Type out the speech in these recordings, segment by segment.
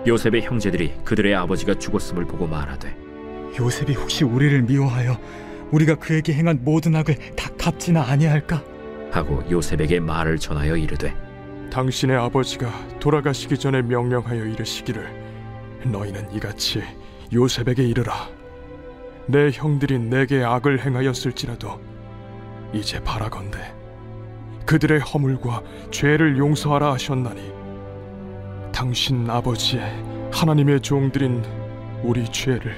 요셉의 형제들이 그들의 아버지가 죽었음을 보고 말하되, 요셉이 혹시 우리를 미워하여 우리가 그에게 행한 모든 악을 다 갚지나 아니할까? 하고 요셉에게 말을 전하여 이르되, 당신의 아버지가 돌아가시기 전에 명령하여 이르시기를 너희는 이같이 요셉에게 이르라. 내 형들이 내게 악을 행하였을지라도 이제 바라건대 그들의 허물과 죄를 용서하라 하셨나니 당신 아버지의 하나님의 종들인 우리 죄를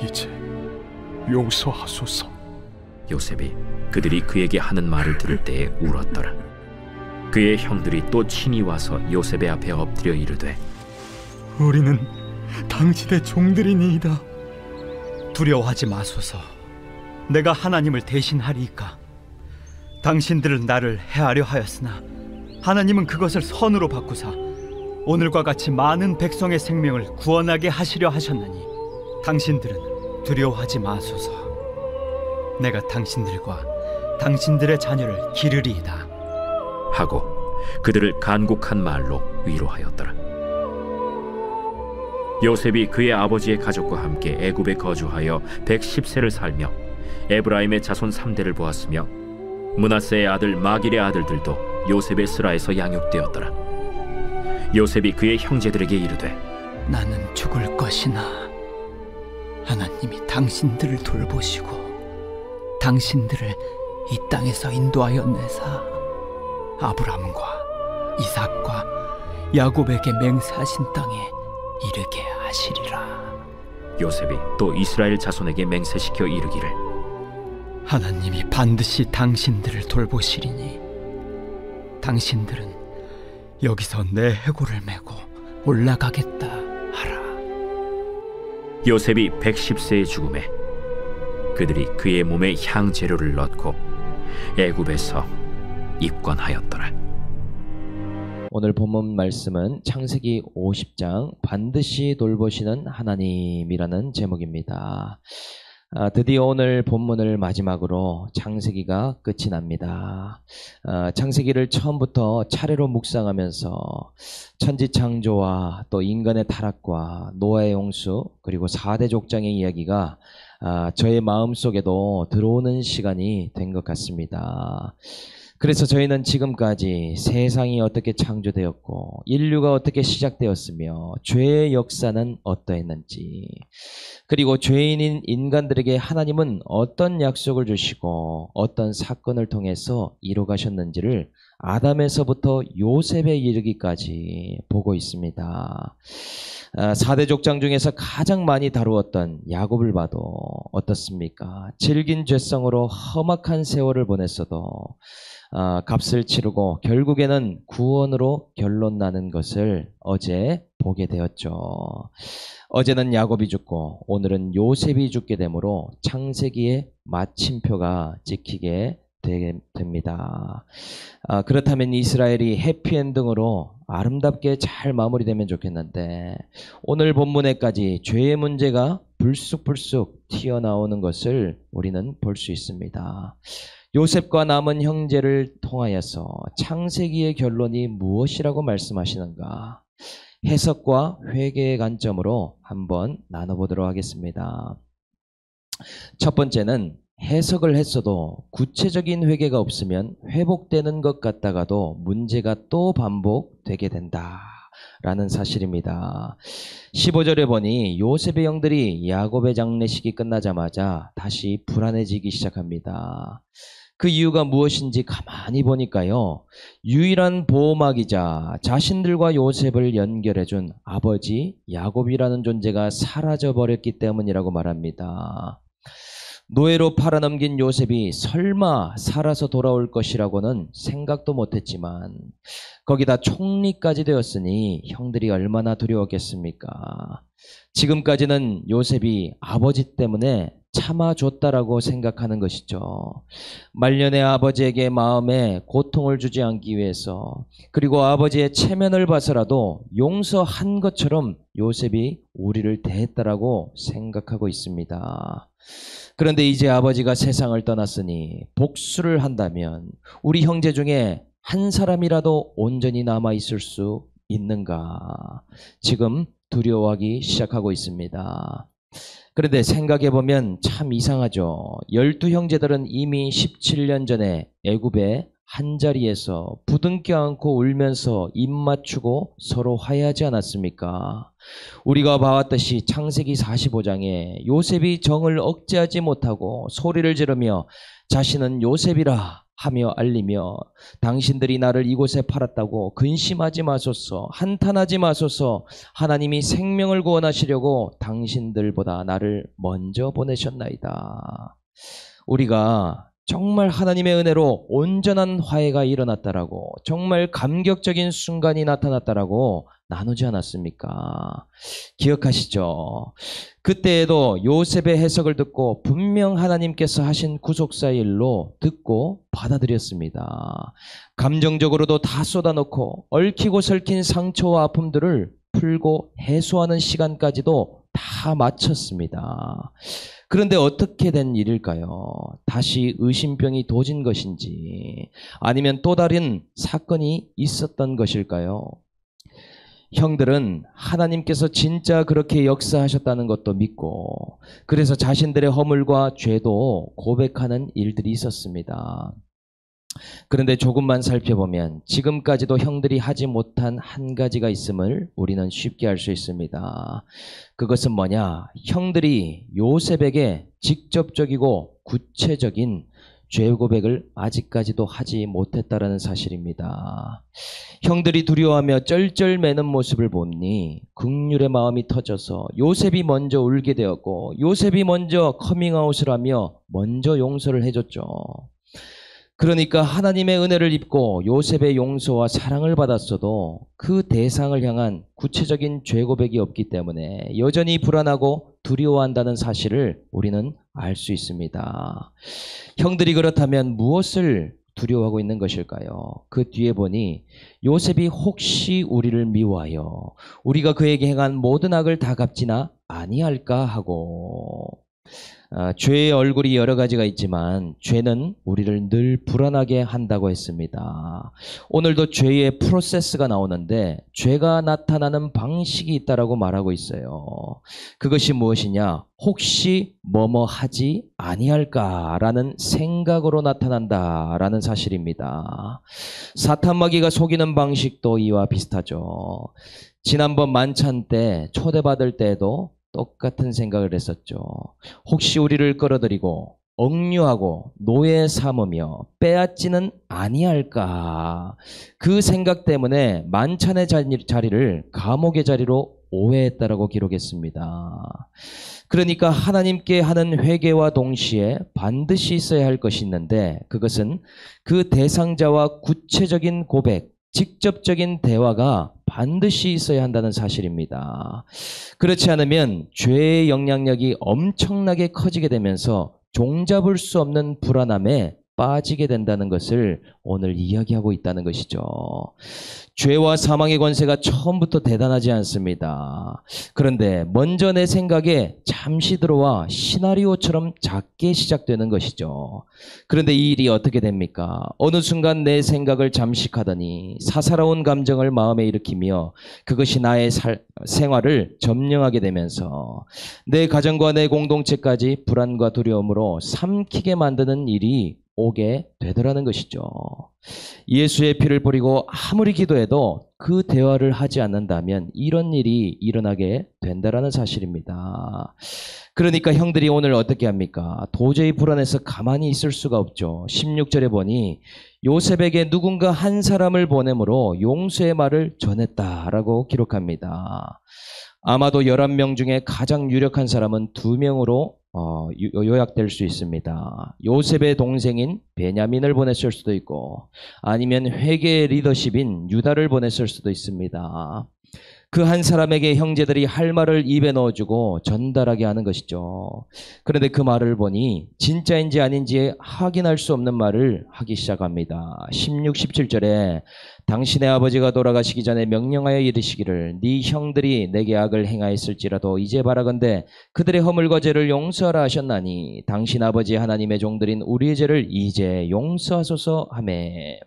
이제 용서하소서. 요셉이 그들이 그에게 하는 말을 들을 때에 울었더라. 그의 형들이 또 친히 와서 요셉의 앞에 엎드려 이르되, 우리는 당신의 종들이니이다. 두려워하지 마소서. 내가 하나님을 대신하리이까. 당신들은 나를 해하려 하였으나 하나님은 그것을 선으로 바꾸사 오늘과 같이 많은 백성의 생명을 구원하게 하시려 하셨나니 당신들은 두려워하지 마소서. 내가 당신들과 당신들의 자녀를 기르리이다. 하고 그들을 간곡한 말로 위로하였더라. 요셉이 그의 아버지의 가족과 함께 애굽에 거주하여 110세를 살며 에브라임의 자손 3대를 보았으며 므낫세의 아들 마길의 아들들도 요셉의 스라에서 양육되었더라. 요셉이 그의 형제들에게 이르되, 나는 죽을 것이나 하나님이 당신들을 돌보시고 당신들을 이 땅에서 인도하여 내사 아브람과 이삭과 야곱에게 맹세하신 땅에 이르게 하시리라. 요셉이 또 이스라엘 자손에게 맹세시켜 이르기를, 하나님이 반드시 당신들을 돌보시리니 당신들은 여기서 내 해골을 메고 올라가겠다 하라. 요셉이 110세의 죽음에 그들이 그의 몸에 향재료를 넣고 애굽에서 입관하였더라. 오늘 본문 말씀은 창세기 50장 반드시 돌보시는 하나님이라는 제목입니다. 드디어 오늘 본문을 마지막으로 창세기가 끝이 납니다. 창세기를 처음부터 차례로 묵상하면서 천지창조와 또 인간의 타락과 노아의 용수 그리고 4대 족장의 이야기가 저의 마음속에도 들어오는 시간이 된 것 같습니다. 그래서 저희는 지금까지 세상이 어떻게 창조되었고 인류가 어떻게 시작되었으며 죄의 역사는 어떠했는지, 그리고 죄인인 인간들에게 하나님은 어떤 약속을 주시고 어떤 사건을 통해서 이루가셨는지를 아담에서부터 요셉에 이르기까지 보고 있습니다. 4대 족장 중에서 가장 많이 다루었던 야곱을 봐도 어떻습니까? 질긴 죄성으로 험악한 세월을 보냈어도 값을 치르고 결국에는 구원으로 결론 나는 것을 어제 보게 되었죠. 어제는 야곱이 죽고 오늘은 요셉이 죽게 되므로 창세기의 마침표가 찍히게 됩니다. 그렇다면 이스라엘이 해피엔딩으로 아름답게 잘 마무리되면 좋겠는데 오늘 본문에까지 죄의 문제가 불쑥불쑥 튀어나오는 것을 우리는 볼 수 있습니다. 요셉과 남은 형제를 통하여서 창세기의 결론이 무엇이라고 말씀하시는가? 해석과 회개의 관점으로 한번 나눠보도록 하겠습니다. 첫 번째는 해석을 했어도 구체적인 회개가 없으면 회복되는 것 같다가도 문제가 또 반복되게 된다 라는 사실입니다. 15절에 보니 요셉의 형들이 야곱의 장례식이 끝나자마자 다시 불안해지기 시작합니다. 그 이유가 무엇인지 가만히 보니까요, 유일한 보호막이자 자신들과 요셉을 연결해준 아버지 야곱이라는 존재가 사라져버렸기 때문이라고 말합니다. 노예로 팔아넘긴 요셉이 설마 살아서 돌아올 것이라고는 생각도 못했지만 거기다 총리까지 되었으니 형들이 얼마나 두려웠겠습니까? 지금까지는 요셉이 아버지 때문에 참아줬다라고 생각하는 것이죠. 말년의 아버지에게 마음에 고통을 주지 않기 위해서, 그리고 아버지의 체면을 봐서라도 용서한 것처럼 요셉이 우리를 대했다라고 생각하고 있습니다. 그런데 이제 아버지가 세상을 떠났으니 복수를 한다면 우리 형제 중에 한 사람이라도 온전히 남아있을 수 있는가? 지금 두려워하기 시작하고 있습니다. 그런데 생각해보면 참 이상하죠. 12형제들은 이미 17년 전에 애굽의 한자리에서 부둥켜 안고 울면서 입 맞추고 서로 화해하지 않았습니까? 우리가 봐왔듯이 창세기 45장에 요셉이 정을 억제하지 못하고 소리를 지르며 자신은 요셉이라 하며 알리며 당신들이 나를 이곳에 팔았다고 근심하지 마소서, 한탄하지 마소서, 하나님이 생명을 구원하시려고 당신들보다 나를 먼저 보내셨나이다. 우리가 정말 하나님의 은혜로 온전한 화해가 일어났다라고, 정말 감격적인 순간이 나타났다라고 나누지 않았습니까? 기억하시죠? 그때에도 요셉의 해석을 듣고 분명 하나님께서 하신 구속사의 일로 듣고 받아들였습니다. 감정적으로도 다 쏟아놓고 얽히고 설킨 상처와 아픔들을 풀고 해소하는 시간까지도 다 마쳤습니다. 그런데 어떻게 된 일일까요? 다시 의심병이 도진 것인지 아니면 또 다른 사건이 있었던 것일까요? 형들은 하나님께서 진짜 그렇게 역사하셨다는 것도 믿고 그래서 자신들의 허물과 죄도 고백하는 일들이 있었습니다. 그런데 조금만 살펴보면 지금까지도 형들이 하지 못한 한 가지가 있음을 우리는 쉽게 알 수 있습니다. 그것은 뭐냐? 형들이 요셉에게 직접적이고 구체적인 죄 고백을 아직까지도 하지 못했다라는 사실입니다. 형들이 두려워하며 쩔쩔매는 모습을 보니 긍휼의 마음이 터져서 요셉이 먼저 울게 되었고 요셉이 먼저 커밍아웃을 하며 먼저 용서를 해줬죠. 그러니까 하나님의 은혜를 입고 요셉의 용서와 사랑을 받았어도 그 대상을 향한 구체적인 죄 고백이 없기 때문에 여전히 불안하고 두려워한다는 사실을 우리는 알 수 있습니다. 형들이 그렇다면 무엇을 두려워하고 있는 것일까요? 그 뒤에 보니 요셉이 혹시 우리를 미워하여 우리가 그에게 행한 모든 악을 다 갚지나 아니할까 하고, 죄의 얼굴이 여러 가지가 있지만 죄는 우리를 늘 불안하게 한다고 했습니다. 오늘도 죄의 프로세스가 나오는데 죄가 나타나는 방식이 있다라고 말하고 있어요. 그것이 무엇이냐? 혹시 뭐뭐 하지 아니할까라는 생각으로 나타난다라는 사실입니다. 사탄마귀가 속이는 방식도 이와 비슷하죠. 지난번 만찬 때 초대받을 때에도 똑같은 생각을 했었죠. 혹시 우리를 끌어들이고 억류하고 노예 삼으며 빼앗지는 아니할까. 그 생각 때문에 만찬의 자리를 감옥의 자리로 오해했다라고 기록했습니다. 그러니까 하나님께 하는 회개와 동시에 반드시 있어야 할 것이 있는데 그것은 그 대상자와 구체적인 고백, 직접적인 대화가 반드시 있어야 한다는 사실입니다. 그렇지 않으면 죄의 영향력이 엄청나게 커지게 되면서 종잡을 수 없는 불안함에 빠지게 된다는 것을 오늘 이야기하고 있다는 것이죠. 죄와 사망의 권세가 처음부터 대단하지 않습니다. 그런데 먼저 내 생각에 잠시 들어와 시나리오처럼 작게 시작되는 것이죠. 그런데 이 일이 어떻게 됩니까? 어느 순간 내 생각을 잠식하더니 사사로운 감정을 마음에 일으키며 그것이 나의 생활을 점령하게 되면서 내 가정과 내 공동체까지 불안과 두려움으로 삼키게 만드는 일이 오게 되더라는 것이죠. 예수의 피를 뿌리고 아무리 기도해도 그 대화를 하지 않는다면 이런 일이 일어나게 된다라는 사실입니다. 그러니까 형들이 오늘 어떻게 합니까? 도저히 불안해서 가만히 있을 수가 없죠. 16절에 보니 요셉에게 누군가 한 사람을 보내므로 용서의 말을 전했다라고 기록합니다. 아마도 11명 중에 가장 유력한 사람은 2명으로 요약될 수 있습니다. 요셉의 동생인 베냐민을 보냈을 수도 있고 아니면 회개의 리더십인 유다를 보냈을 수도 있습니다. 그 한 사람에게 형제들이 할 말을 입에 넣어주고 전달하게 하는 것이죠. 그런데 그 말을 보니 진짜인지 아닌지 확인할 수 없는 말을 하기 시작합니다. 16, 17절에 당신의 아버지가 돌아가시기 전에 명령하여 이르시기를 네 형들이 내게 악을 행하였을지라도 이제 바라건대 그들의 허물과 죄를 용서하라 하셨나니 당신 아버지 하나님의 종들인 우리의 죄를 이제 용서하소서 하매.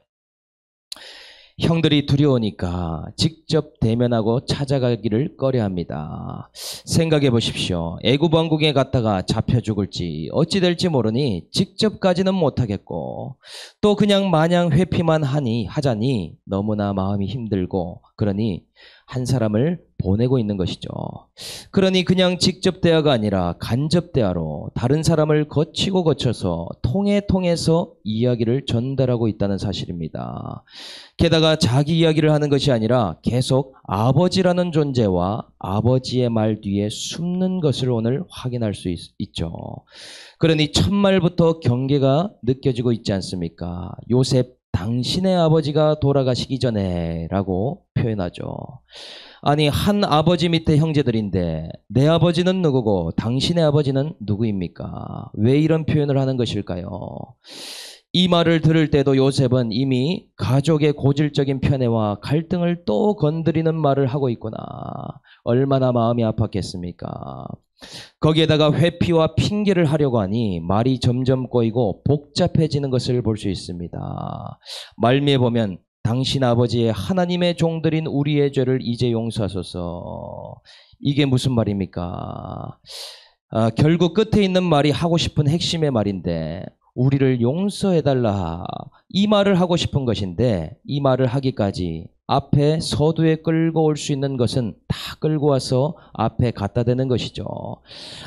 형들이 두려우니까 직접 대면하고 찾아가기를 꺼려합니다. 생각해 보십시오. 애굽 왕국에 갔다가 잡혀 죽을지 어찌 될지 모르니 직접 가지는 못하겠고 또 그냥 마냥 회피만 하자니 너무나 마음이 힘들고 그러니 한 사람을 보내고 있는 것이죠. 그러니 그냥 직접 대화가 아니라 간접 대화로 다른 사람을 거쳐서 통해서 이야기를 전달하고 있다는 사실입니다. 게다가 자기 이야기를 하는 것이 아니라 계속 아버지라는 존재와 아버지의 말 뒤에 숨는 것을 오늘 확인할 수 있죠. 그러니 첫말부터 경계가 느껴지고 있지 않습니까? 요셉 당신의 아버지가 돌아가시기 전에 라고 표현하죠. 아니 한 아버지 밑에 형제들인데 내 아버지는 누구고 당신의 아버지는 누구입니까? 왜 이런 표현을 하는 것일까요? 이 말을 들을 때도 요셉은 이미 가족의 고질적인 편애와 갈등을 또 건드리는 말을 하고 있구나. 얼마나 마음이 아팠겠습니까? 거기에다가 회피와 핑계를 하려고 하니 말이 점점 꼬이고 복잡해지는 것을 볼 수 있습니다. 말미에 보면 당신 아버지의 하나님의 종들인 우리의 죄를 이제 용서하소서. 이게 무슨 말입니까? 결국 끝에 있는 말이 하고 싶은 핵심의 말인데 우리를 용서해달라. 이 말을 하고 싶은 것인데 이 말을 하기까지 앞에 서두에 끌고 올 수 있는 것은 다 끌고 와서 앞에 갖다 대는 것이죠.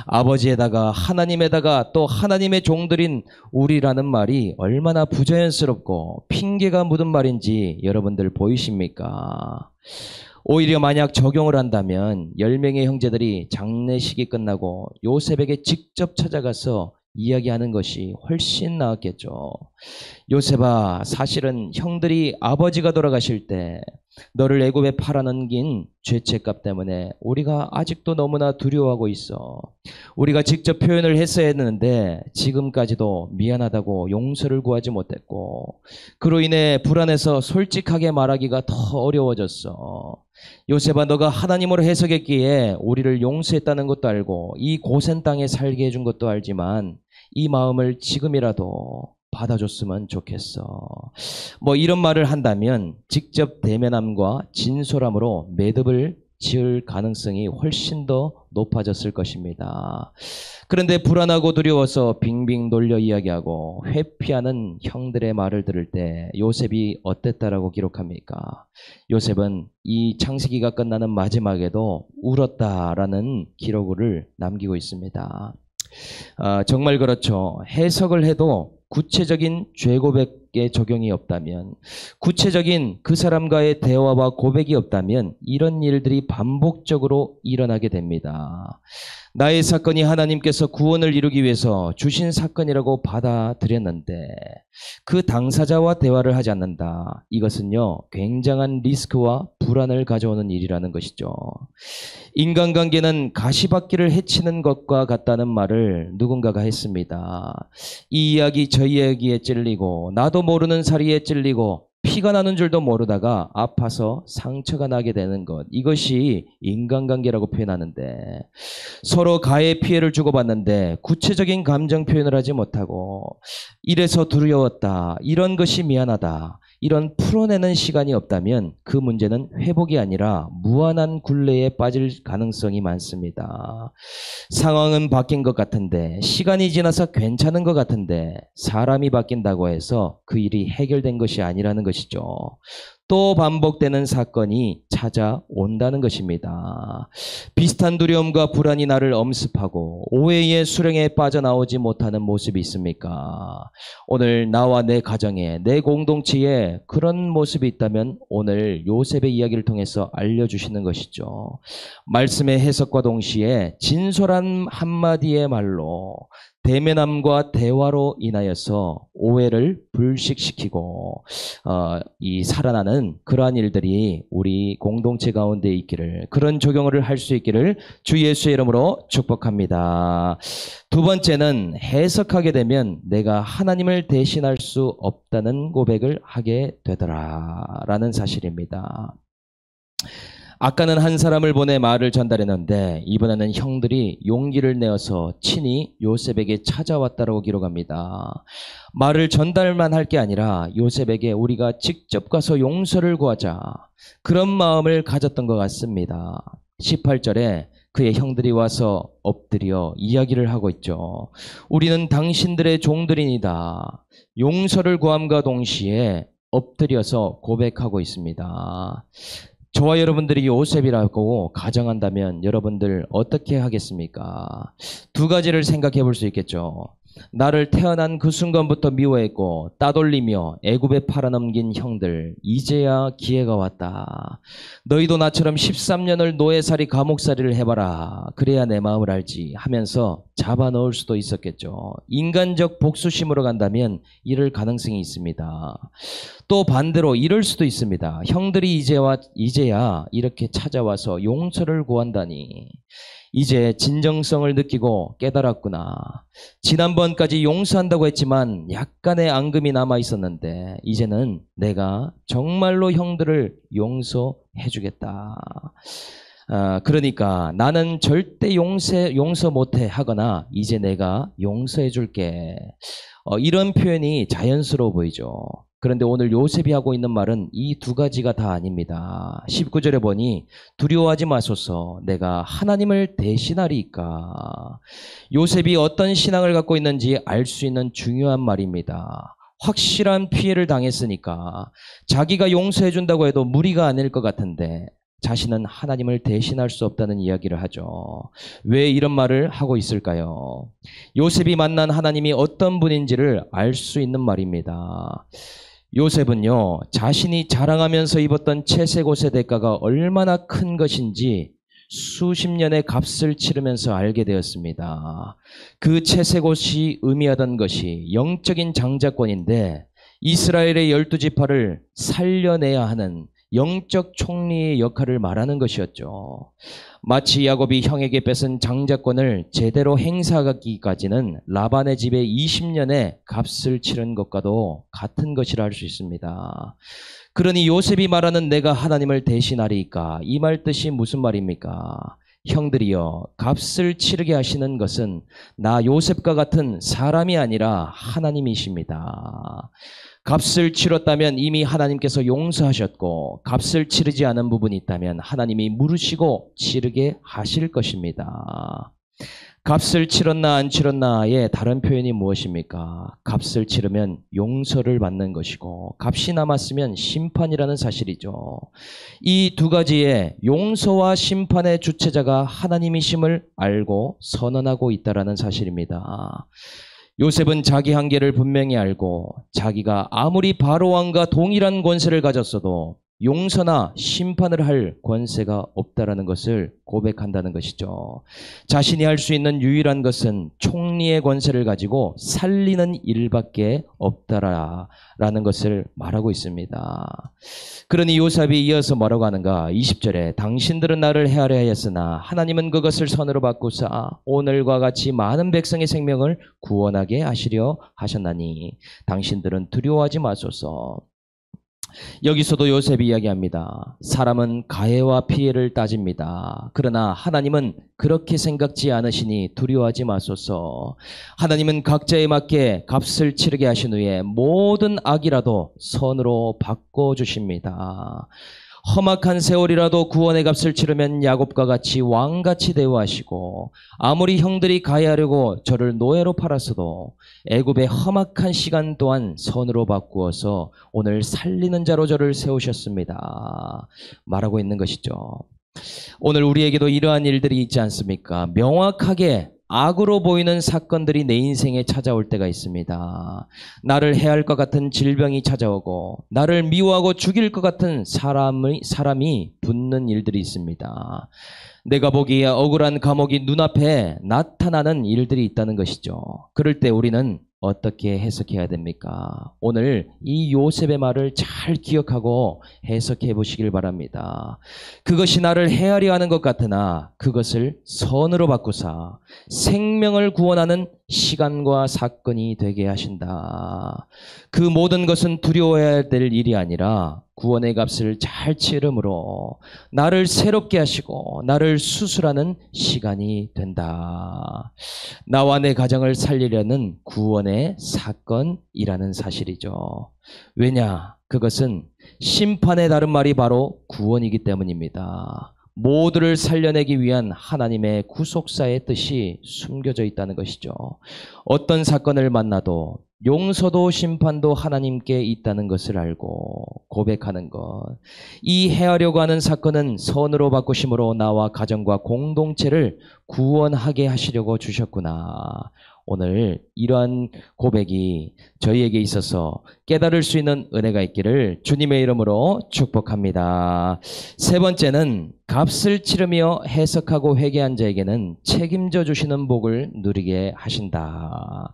아버지에다가 하나님에다가 또 하나님의 종들인 우리라는 말이 얼마나 부자연스럽고 핑계가 묻은 말인지 여러분들 보이십니까? 오히려 만약 적용을 한다면 10명의 형제들이 장례식이 끝나고 요셉에게 직접 찾아가서 이야기하는 것이 훨씬 나았겠죠. 요셉아, 사실은 형들이 아버지가 돌아가실 때 너를 애굽에 팔아넘긴 죄책감 때문에 우리가 아직도 너무나 두려워하고 있어. 우리가 직접 표현을 했어야 했는데 지금까지도 미안하다고 용서를 구하지 못했고 그로 인해 불안해서 솔직하게 말하기가 더 어려워졌어. 요셉아, 너가 하나님으로 해석했기에 우리를 용서했다는 것도 알고 이 고센 땅에 살게 해준 것도 알지만 이 마음을 지금이라도 받아줬으면 좋겠어. 뭐 이런 말을 한다면 직접 대면함과 진솔함으로 매듭을 지을 가능성이 훨씬 더 높아졌을 것입니다. 그런데 불안하고 두려워서 빙빙 돌려 이야기하고 회피하는 형들의 말을 들을 때 요셉이 어땠다라고 기록합니까? 요셉은 이 창세기가 끝나는 마지막에도 울었다라는 기록을 남기고 있습니다. 정말 그렇죠. 해석을 해도 구체적인 죄 고백에 적용이 없다면, 구체적인 그 사람과의 대화와 고백이 없다면 이런 일들이 반복적으로 일어나게 됩니다. 나의 사건이 하나님께서 구원을 이루기 위해서 주신 사건이라고 받아들였는데 그 당사자와 대화를 하지 않는다. 이것은요, 굉장한 리스크와 불안을 가져오는 일이라는 것이죠. 인간관계는 가시밭길을 헤치는 것과 같다는 말을 누군가가 했습니다. 이 이야기 저 이야기에 찔리고 나도 모르는 사리에 찔리고 피가 나는 줄도 모르다가 아파서 상처가 나게 되는 것, 이것이 인간관계라고 표현하는데 서로 가해 피해를 주고받는데 구체적인 감정 표현을 하지 못하고 이래서 두려웠다, 이런 것이 미안하다, 이런 풀어내는 시간이 없다면 그 문제는 회복이 아니라 무한한 굴레에 빠질 가능성이 많습니다. 상황은 바뀐 것 같은데, 시간이 지나서 괜찮은 것 같은데 사람이 바뀐다고 해서 그 일이 해결된 것이 아니라는 것이죠. 또 반복되는 사건이 찾아온다는 것입니다. 비슷한 두려움과 불안이 나를 엄습하고 오해의 수렁에 빠져나오지 못하는 모습이 있습니까? 오늘 나와 내 가정에, 내 공동체에 그런 모습이 있다면 오늘 요셉의 이야기를 통해서 알려주시는 것이죠. 말씀의 해석과 동시에 진솔한 한마디의 말로 대면함과 대화로 인하여서 오해를 불식시키고 이 살아나는 그러한 일들이 우리 공동체 가운데 있기를, 그런 적용을 할 수 있기를 주 예수의 이름으로 축복합니다. 두 번째는 해석하게 되면 내가 하나님을 대신할 수 없다는 고백을 하게 되더라 라는 사실입니다. 아까는 한 사람을 보내 말을 전달했는데 이번에는 형들이 용기를 내어서 친히 요셉에게 찾아왔다라고 기록합니다. 말을 전달만 할 게 아니라 요셉에게 우리가 직접 가서 용서를 구하자, 그런 마음을 가졌던 것 같습니다. 18절에 그의 형들이 와서 엎드려 이야기를 하고 있죠. 우리는 당신들의 종들이니다. 용서를 구함과 동시에 엎드려서 고백하고 있습니다. 저와 여러분들이 요셉이라고 가정한다면 여러분들 어떻게 하겠습니까? 두 가지를 생각해 볼 수 있겠죠. 나를 태어난 그 순간부터 미워했고 따돌리며 애굽에 팔아넘긴 형들, 이제야 기회가 왔다. 너희도 나처럼 13년을 노예살이 감옥살이를 해봐라. 그래야 내 마음을 알지 하면서 잡아넣을 수도 있었겠죠. 인간적 복수심으로 간다면 이럴 가능성이 있습니다. 또 반대로 이럴 수도 있습니다. 형들이 이제야 이렇게 찾아와서 용서를 구한다니. 이제 진정성을 느끼고 깨달았구나. 지난번까지 용서한다고 했지만 약간의 앙금이 남아 있었는데 이제는 내가 정말로 형들을 용서해주겠다. 그러니까 나는 절대 용서 못해 하거나 이제 내가 용서해줄게. 이런 표현이 자연스러워 보이죠. 그런데 오늘 요셉이 하고 있는 말은 이 두 가지가 다 아닙니다. 19절에 보니 두려워하지 마소서, 내가 하나님을 대신하리이까. 요셉이 어떤 신앙을 갖고 있는지 알 수 있는 중요한 말입니다. 확실한 피해를 당했으니까 자기가 용서해준다고 해도 무리가 아닐 것 같은데 자신은 하나님을 대신할 수 없다는 이야기를 하죠. 왜 이런 말을 하고 있을까요? 요셉이 만난 하나님이 어떤 분인지를 알 수 있는 말입니다. 요셉은요, 자신이 자랑하면서 입었던 채색 옷의 대가가 얼마나 큰 것인지 수십 년의 값을 치르면서 알게 되었습니다. 그 채색 옷이 의미하던 것이 영적인 장자권인데 이스라엘의 12지파를 살려내야 하는 영적 총리의 역할을 말하는 것이었죠. 마치 야곱이 형에게 뺏은 장자권을 제대로 행사하기까지는 라반의 집에 20년의 값을 치른 것과도 같은 것이라 할 수 있습니다. 그러니 요셉이 말하는 내가 하나님을 대신하리이까, 이 말 뜻이 무슨 말입니까? 형들이여, 값을 치르게 하시는 것은 나 요셉과 같은 사람이 아니라 하나님이십니다. 값을 치렀다면 이미 하나님께서 용서하셨고, 값을 치르지 않은 부분이 있다면 하나님이 물으시고 치르게 하실 것입니다. 값을 치렀나 안 치렀나의 다른 표현이 무엇입니까? 값을 치르면 용서를 받는 것이고 값이 남았으면 심판이라는 사실이죠. 이 두 가지의 용서와 심판의 주체자가 하나님이심을 알고 선언하고 있다는 사실입니다. 요셉은 자기 한계를 분명히 알고 자기가 아무리 바로왕과 동일한 권세를 가졌어도 용서나 심판을 할 권세가 없다라는 것을 고백한다는 것이죠. 자신이 할 수 있는 유일한 것은 총리의 권세를 가지고 살리는 일밖에 없다라는 것을 말하고 있습니다. 그러니 요셉이 이어서 뭐라고 하는가? 20절에 당신들은 나를 헤아려 하였으나 하나님은 그것을 선으로 바꾸사 오늘과 같이 많은 백성의 생명을 구원하게 하시려 하셨나니 당신들은 두려워하지 마소서. 여기서도 요셉이 이야기합니다. 사람은 가해와 피해를 따집니다. 그러나 하나님은 그렇게 생각지 않으시니 두려워하지 마소서. 하나님은 각자에 맞게 값을 치르게 하신 후에 모든 악이라도 선으로 바꿔주십니다. 험악한 세월이라도 구원의 값을 치르면 야곱과 같이 왕같이 대우하시고 아무리 형들이 가해하려고 저를 노예로 팔았어도 애굽의 험악한 시간 또한 선으로 바꾸어서 오늘 살리는 자로 저를 세우셨습니다. 말하고 있는 것이죠. 오늘 우리에게도 이러한 일들이 있지 않습니까? 명확하게 악으로 보이는 사건들이 내 인생에 찾아올 때가 있습니다. 나를 해할 것 같은 질병이 찾아오고 나를 미워하고 죽일 것 같은 사람이 붙는 일들이 있습니다. 내가 보기에 억울한 감옥이 눈앞에 나타나는 일들이 있다는 것이죠. 그럴 때 우리는 어떻게 해석해야 됩니까? 오늘 이 요셉의 말을 잘 기억하고 해석해 보시길 바랍니다. 그것이 나를 헤아려 하는 것 같으나 그것을 선으로 바꾸사 생명을 구원하는 시간과 사건이 되게 하신다. 그 모든 것은 두려워해야 될 일이 아니라 구원의 값을 잘 치름으로 나를 새롭게 하시고 나를 수술하는 시간이 된다. 나와 내 가정을 살리려는 구원의 사건이라는 사실이죠. 왜냐? 그것은 심판의 다른 말이 바로 구원이기 때문입니다. 모두를 살려내기 위한 하나님의 구속사의 뜻이 숨겨져 있다는 것이죠. 어떤 사건을 만나도 용서도 심판도 하나님께 있다는 것을 알고 고백하는 것. 이 해하려고 하는 사건은 선으로 바꾸심으로 나와 가정과 공동체를 구원하게 하시려고 주셨구나. 오늘 이러한 고백이 저희에게 있어서 깨달을 수 있는 은혜가 있기를 주님의 이름으로 축복합니다. 세 번째는 값을 치르며 해석하고 회개한 자에게는 책임져 주시는 복을 누리게 하신다.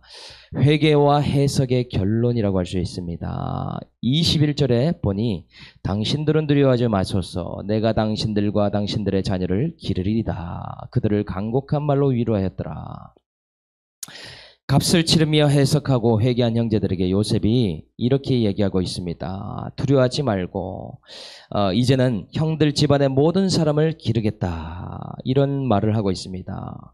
회개와 해석의 결론이라고 할 수 있습니다. 21절에 보니 당신들은 두려워하지 마소서 내가 당신들과 당신들의 자녀를 기르리이다. 그들을 간곡한 말로 위로하였더라. 값을 치르며 해석하고 회개한 형제들에게 요셉이 이렇게 얘기하고 있습니다. 두려워하지 말고 이제는 형들 집안의 모든 사람을 기르겠다. 이런 말을 하고 있습니다.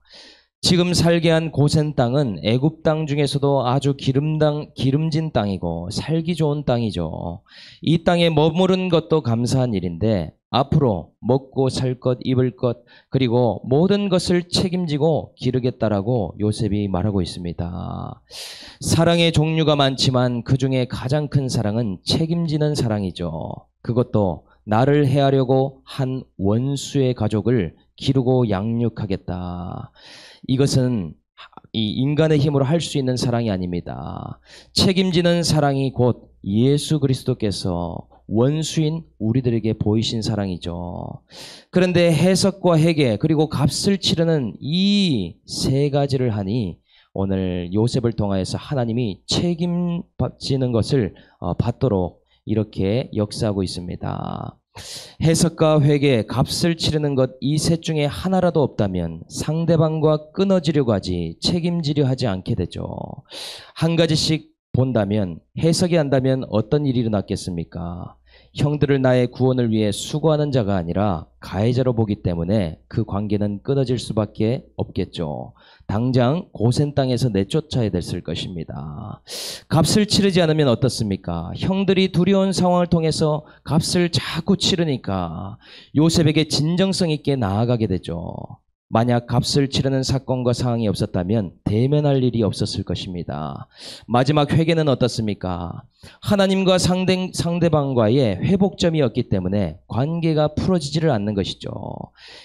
지금 살게 한 고센 땅은 애굽 땅 중에서도 아주 기름진 땅이고 살기 좋은 땅이죠. 이 땅에 머무른 것도 감사한 일인데 앞으로 먹고 살 것, 입을 것, 그리고 모든 것을 책임지고 기르겠다라고 요셉이 말하고 있습니다. 사랑의 종류가 많지만 그 중에 가장 큰 사랑은 책임지는 사랑이죠. 그것도 나를 해하려고 한 원수의 가족을 기르고 양육하겠다. 이것은 이 인간의 힘으로 할 수 있는 사랑이 아닙니다. 책임지는 사랑이 곧 예수 그리스도께서 원수인 우리들에게 보이신 사랑이죠. 그런데 해석과 회개 그리고 값을 치르는 이 세 가지를 하니 오늘 요셉을 통하여서 하나님이 책임지는 것을 받도록 이렇게 역사하고 있습니다. 해석과 회개, 값을 치르는 것 이 셋 중에 하나라도 없다면 상대방과 끊어지려고 하지 책임지려 하지 않게 되죠. 한 가지씩 본다면 해석이 한다면 어떤 일이 일어났겠습니까? 형들을 나의 구원을 위해 수고하는 자가 아니라 가해자로 보기 때문에 그 관계는 끊어질 수밖에 없겠죠. 당장 고센 땅에서 내쫓아야 됐을 것입니다. 값을 치르지 않으면 어떻습니까? 형들이 두려운 상황을 통해서 값을 자꾸 치르니까 요셉에게 진정성 있게 나아가게 되죠. 만약 값을 치르는 사건과 상황이 없었다면 대면할 일이 없었을 것입니다. 마지막 회개는 어떻습니까? 하나님과 상대방과의 회복점이었기 때문에 관계가 풀어지지를 않는 것이죠.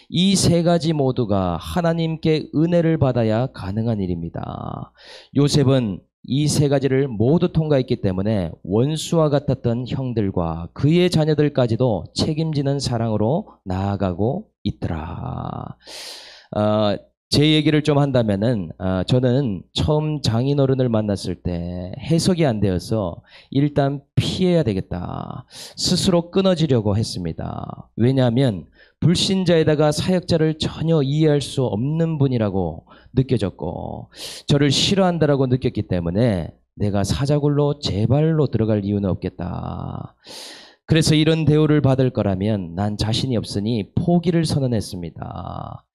이 세 가지 모두가 하나님께 은혜를 받아야 가능한 일입니다. 요셉은 이 세 가지를 모두 통과했기 때문에 원수와 같았던 형들과 그의 자녀들까지도 책임지는 사랑으로 나아가고 있더라. 제 얘기를 좀 한다면은 저는 처음 장인어른을 만났을 때 해석이 안 되어서 일단 피해야 되겠다. 스스로 끊어지려고 했습니다. 왜냐하면 불신자에다가 사역자를 전혀 이해할 수 없는 분이라고 느껴졌고 저를 싫어한다라고 느꼈기 때문에 내가 사자굴로 제 발로 들어갈 이유는 없겠다. 그래서 이런 대우를 받을 거라면 난 자신이 없으니 포기를 선언했습니다.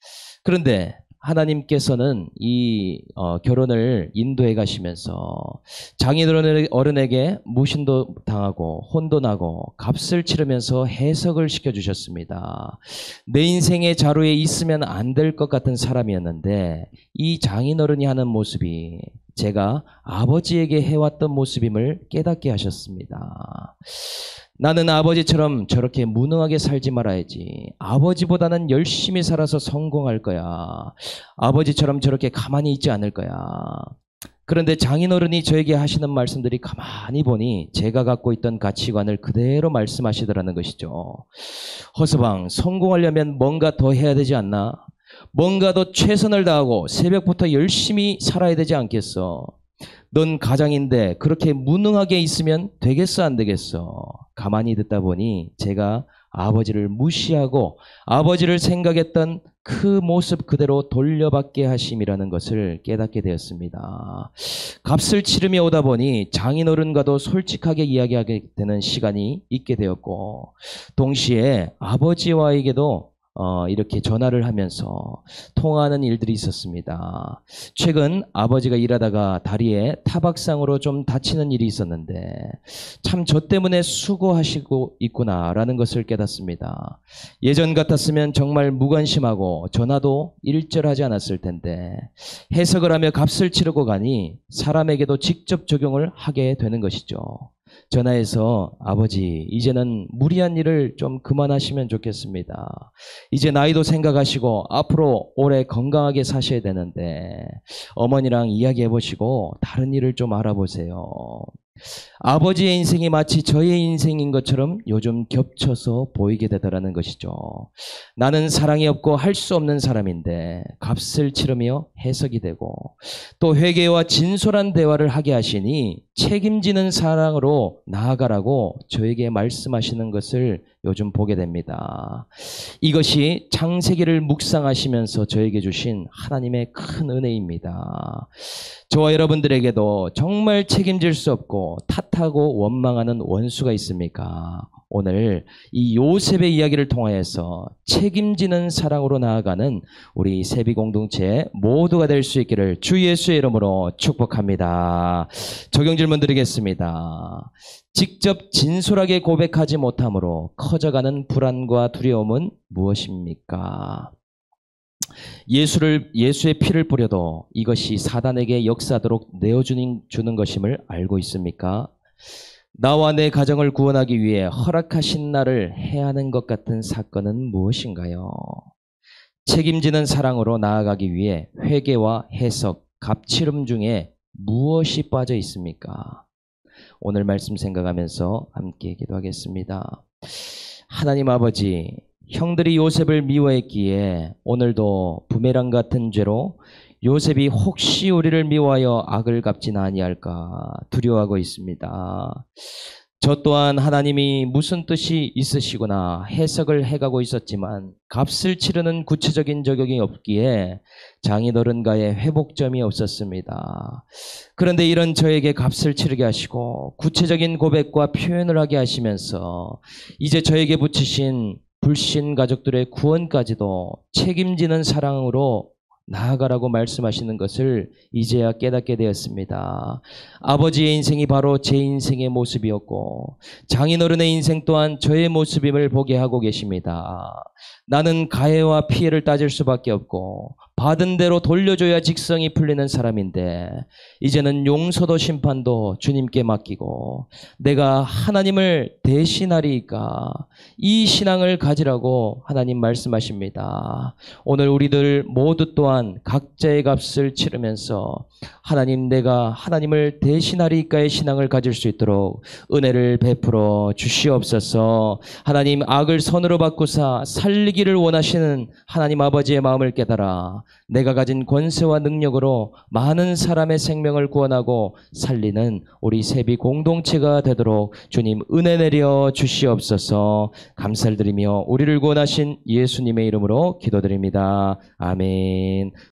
그런데 하나님께서는 이 결혼을 인도해 가시면서 장인어른에게 무신도 당하고 혼도 나고 값을 치르면서 해석을 시켜주셨습니다. 내 인생의 자루에 있으면 안 될 것 같은 사람이었는데 이 장인어른이 하는 모습이 제가 아버지에게 해왔던 모습임을 깨닫게 하셨습니다. 나는 아버지처럼 저렇게 무능하게 살지 말아야지. 아버지보다는 열심히 살아서 성공할 거야. 아버지처럼 저렇게 가만히 있지 않을 거야. 그런데 장인어른이 저에게 하시는 말씀들이 가만히 보니 제가 갖고 있던 가치관을 그대로 말씀하시더라는 것이죠. 허서방, 성공하려면 뭔가 더 해야 되지 않나? 뭔가 더 최선을 다하고 새벽부터 열심히 살아야 되지 않겠어? 넌 가장인데 그렇게 무능하게 있으면 되겠어 안 되겠어? 가만히 듣다 보니 제가 아버지를 무시하고 아버지를 생각했던 그 모습 그대로 돌려받게 하심이라는 것을 깨닫게 되었습니다. 값을 치르며 오다 보니 장인어른과도 솔직하게 이야기하게 되는 시간이 있게 되었고, 동시에 아버지와에게도 이렇게 전화를 하면서 통화하는 일들이 있었습니다. 최근 아버지가 일하다가 다리에 타박상으로 좀 다치는 일이 있었는데 참 저 때문에 수고하시고 있구나라는 것을 깨닫습니다. 예전 같았으면 정말 무관심하고 전화도 일절하지 않았을 텐데 해석을 하며 값을 치르고 가니 사람에게도 직접 적용을 하게 되는 것이죠. 전화해서 아버지 이제는 무리한 일을 좀 그만하시면 좋겠습니다. 이제 나이도 생각하시고 앞으로 오래 건강하게 사셔야 되는데 어머니랑 이야기해 보시고 다른 일을 좀 알아보세요. 아버지의 인생이 마치 저의 인생인 것처럼 요즘 겹쳐서 보이게 되더라는 것이죠. 나는 사랑이 없고 할 수 없는 사람인데 값을 치르며 해석이 되고 또 회개와 진솔한 대화를 하게 하시니 책임지는 사랑으로 나아가라고 저에게 말씀하시는 것을 요즘 보게 됩니다. 이것이 창세기를 묵상하시면서 저에게 주신 하나님의 큰 은혜입니다. 저와 여러분들에게도 정말 책임질 수 없고 탓하고 원망하는 원수가 있습니까? 오늘 이 요셉의 이야기를 통하여서 책임지는 사랑으로 나아가는 우리 세비 공동체 모두가 될 수 있기를 주 예수의 이름으로 축복합니다. 적용 질문 드리겠습니다. 직접 진솔하게 고백하지 못함으로 커져가는 불안과 두려움은 무엇입니까? 예수의 피를 뿌려도 이것이 사단에게 역사하도록 내어주는 것임을 알고 있습니까? 나와 내 가정을 구원하기 위해 허락하신 나를 해하는 것 같은 사건은 무엇인가요? 책임지는 사랑으로 나아가기 위해 회개와 해석, 값치름 중에 무엇이 빠져 있습니까? 오늘 말씀 생각하면서 함께 기도하겠습니다. 하나님 아버지, 형들이 요셉을 미워했기에 오늘도 부메랑 같은 죄로 요셉이 혹시 우리를 미워하여 악을 갚지는 아니할까 두려워하고 있습니다. 저 또한 하나님이 무슨 뜻이 있으시구나 해석을 해가고 있었지만 값을 치르는 구체적인 적용이 없기에 장인어른과의 회복점이 없었습니다. 그런데 이런 저에게 값을 치르게 하시고 구체적인 고백과 표현을 하게 하시면서 이제 저에게 붙이신 불신 가족들의 구원까지도 책임지는 사랑으로 나아가라고 말씀하시는 것을 이제야 깨닫게 되었습니다. 아버지의 인생이 바로 제 인생의 모습이었고 장인어른의 인생 또한 저의 모습임을 보게 하고 계십니다. 나는 가해와 피해를 따질 수밖에 없고 받은 대로 돌려줘야 직성이 풀리는 사람인데 이제는 용서도 심판도 주님께 맡기고 내가 하나님을 대신하리이까 이 신앙을 가지라고 하나님 말씀하십니다. 오늘 우리들 모두 또한 각자의 값을 치르면서 하나님 내가 하나님을 대신하리이까의 신앙을 가질 수 있도록 은혜를 베풀어 주시옵소서. 하나님 악을 선으로 바꾸사 살리기를 원하시는 하나님 아버지의 마음을 깨달아 내가 가진 권세와 능력으로 많은 사람의 생명을 구원하고 살리는 우리 세비 공동체가 되도록 주님 은혜 내려 주시옵소서. 감사를 드리며 우리를 구원하신 예수님의 이름으로 기도드립니다. 아멘.